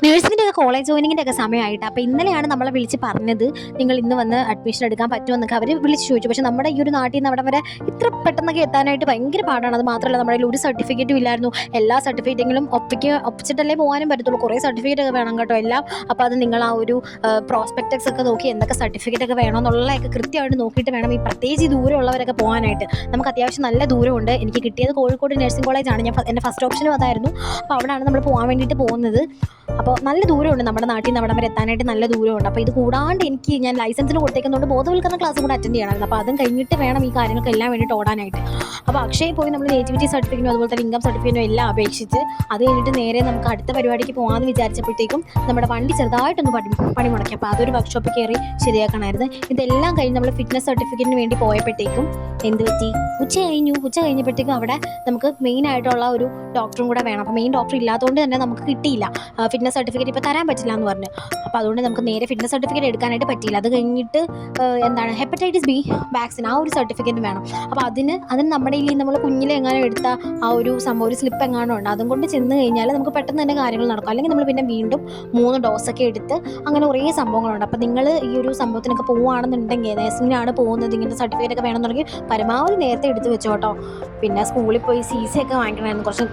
നഴ്സിങ്ങിൻ്റെ ഒക്കെ കോളേജ് ജോയിനിങ്ങിൻ്റെ ഒക്കെ സമയമായിട്ട്. അപ്പോൾ ഇന്നലെയാണ് നമ്മളെ വിളിച്ച് പറഞ്ഞത്, നിങ്ങൾ ഇന്ന് വന്ന് അഡ്മിഷൻ എടുക്കാൻ പറ്റുമെന്നൊക്കെ അവർ വിളിച്ച് ചോദിച്ചു. പക്ഷേ നമ്മുടെ ഈ ഒരു നാട്ടിൽ നിന്ന് അവിടെ വരെ ഇത്ര പെട്ടെന്നൊക്കെ എത്താനായിട്ട് ഭയങ്കര പാടാണ്. അത് മാത്രമല്ല നമ്മുടെ കയ്യിൽ ഒരു സർട്ടിഫിക്കറ്റും ഇല്ലായിരുന്നു. എല്ലാ സർട്ടിഫിക്കറ്റെങ്കിലും ഒപ്പിച്ചിട്ടല്ലേ പോകാനും പറ്റത്തുള്ളൂ. കുറേ സർട്ടിഫിക്കറ്റ് ഒക്കെ വേണം കേട്ടോ എല്ലാം. അപ്പോൾ അത് നിങ്ങൾ ആ ഒരു പ്രോസ്പെക്ടക്സ് ഒക്കെ നോക്കി എന്തൊക്കെ സർട്ടിഫിക്കറ്റ് ഒക്കെ വേണമെന്നുള്ളതൊക്കെ കൃത്യമായിട്ട് നോക്കിയിട്ട് വേണം ഈ പ്രത്യേകിച്ച് ഈ ദൂരമുള്ളവരൊക്കെ പോകാനായിട്ട്. നമുക്ക് അത്യാവശ്യം നല്ല ദൂരമുണ്ട്. എനിക്ക് കിട്ടിയത് കോഴിക്കോട് നഴ്സിംഗ് കോളേജാണ്. എൻ്റെ ഫസ്റ്റ് ഓപ്ഷനും അതായിരുന്നു. അപ്പോൾ അവിടെയാണ് നമ്മൾ പോകാൻ വേണ്ടിയിട്ട് പോകുന്നത്. അപ്പോൾ നല്ല ദൂരമുണ്ട്, നമ്മുടെ നാട്ടിൽ നിന്ന് അവിടെ വരെ എത്താനായിട്ട് നല്ല ദൂരമുണ്ട്. അപ്പോൾ ഇത് കൂടാണ്ട് ഞാൻ ലൈസൻസിന് കൊടുത്തേക്കുന്നതുകൊണ്ട് ബോധവൽക്കരണ ക്ലാസ് കൂടെ അറ്റൻഡ് ചെയ്യണമായിരുന്നു. അപ്പോൾ അതും കഴിഞ്ഞിട്ട് വേണം ഈ കാര്യങ്ങൾക്കെല്ലാം വേണ്ടിയിട്ട് ഓടാനായിട്ട്. അപ്പോൾ അക്ഷയയിൽ പോയി നമ്മൾ നേറ്റിവിറ്റി സർട്ടിഫിക്കറ്റും അതുപോലെ തന്നെ ഇൻകം സർട്ടിഫിക്കറ്റും എല്ലാം അപേക്ഷിച്ച് അത് കഴിഞ്ഞിട്ട് നേരെ നമുക്ക് അടുത്ത പരിപാടിക്ക് പോകാമെന്ന് വിചാരിച്ചപ്പോഴത്തേക്കും നമ്മുടെ വണ്ടി ചെറുതായിട്ടൊന്ന് പണി മുടക്കി. അപ്പോൾ അതൊരു വർക്ക്ഷോപ്പിൽ കയറി ശരിയാക്കണമായിരുന്നു. ഇതെല്ലാം കഴിഞ്ഞ് നമ്മൾ ഫിറ്റ്നസ് സർട്ടിഫിക്കറ്റിന് വേണ്ടി പോയപ്പോഴത്തേക്കും എന്ത് പറ്റി, ഉച്ച കഴിഞ്ഞപ്പോഴത്തേക്കും അവിടെ നമുക്ക് മെയിൻ ആയിട്ടുള്ള ഒരു ഡോക്ടറും കൂടെ വേണം. അപ്പോൾ മെയിൻ ഡോക്ടർ ഇല്ലാത്തതുകൊണ്ട് തന്നെ നമുക്ക് കിട്ടിയില്ല ഫിറ്റ്നസ് സർട്ടിഫിക്കറ്റ്. ഇപ്പോൾ തരാൻ പറ്റില്ല എന്ന് പറഞ്ഞു. അപ്പോൾ അതുകൊണ്ട് നമുക്ക് നേരെ ഫിറ്റ്നസ് സർട്ടിഫിക്കറ്റ് എടുക്കാനായിട്ട് പറ്റിയില്ല. അത് കഴിഞ്ഞിട്ട് ഹെപ്പറ്റൈറ്റിസ് ബി വാക്സിൻ ആ ഒരു സർട്ടിഫിക്കറ്റ് വേണം. അപ്പോൾ അതിന് നമ്മുടെ ഈ നമ്മൾ കുഞ്ഞിലെ എങ്ങാനും എടുത്ത ആ ഒരു സംഭവം ഒരു സ്ലിപ്പ് എങ്ങാനും ഉണ്ട്, അതും കൊണ്ട് ചെന്ന് കഴിഞ്ഞാൽ നമുക്ക് പെട്ടെന്ന് തന്നെ കാര്യങ്ങൾ നടക്കും. അല്ലെങ്കിൽ നമ്മൾ പിന്നെ വീണ്ടും 3 ഡോസൊക്കെ എടുത്ത് അങ്ങനെ കുറേ സംഭവങ്ങളുണ്ട്. അപ്പോൾ നിങ്ങൾ ഈ ഒരു സംഭവത്തിനൊക്കെ പോവുകയാണെന്നുണ്ടെങ്കിൽ, നേഴ്സിങ്ങിനാണ് പോകുന്നത്, ഇങ്ങനത്തെ സർട്ടിഫിക്കറ്റ് ഒക്കെ വേണമെന്നുണ്ടെങ്കിൽ പരമാവധി നേരത്തെ എടുത്ത് വെച്ചോട്ടോ. പിന്നെ സ്കൂളിൽ പോയി CC ഒക്കെ വാങ്ങിക്കണമായിരുന്നു. കുറച്ച്